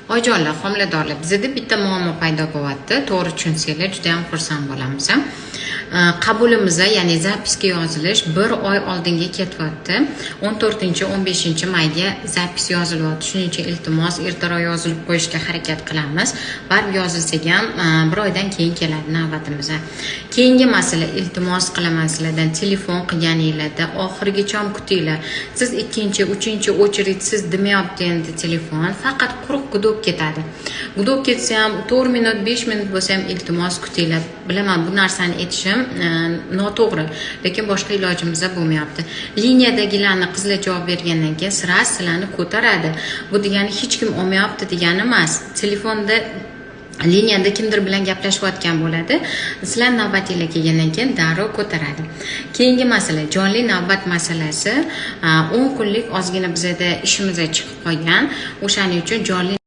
Oyijonlar, homiladorlar, bizda bitta muammo paydo bo'lyapti. To'g'ri tushunsanglar, juda ham xursand bo'lamiz. Qabulimizda, ya'ni zapiska yozilish 1 oy oldinga ketyapti. 14-15 mayga zapis yozilyapti. Shuning uchun iltimos ertaroq yozilib qo'yishga harakat qilamiz. Baribir yozilsa ham 1 oydan keyin keladi navbatimiz. Keyingi masala, iltimos qilaman sizlardan telefon qilganinglarda oxirigacha kutinglar. Siz 2-3 o'chiridsiz demayapti endi telefon, faqat quruq gudok ketadi. Gudok ketsa ham 4 minut, 5 minut bo'lsa ham iltimos kutinglar. Bilaman, bu narsani aytishim noto'g'ri, lekin boshqa ilojimiz bo'lmayapti. Liniyadagilarni qizlar javob bergandan keyin sira sizlarni ko'taradi. Bu degani hech kim olmayapti degani emas. Telefonda liniyada kimdir bilan gaplashayotgan bo'ladi. Sizlar navbatinglar kelgandan keyin darrov ko'taradi. Keyingi masala jonli navbat masalasi. 10 kunlik ozgina bizda ishimiz chiqib qolgan. O'shaning uchun jonli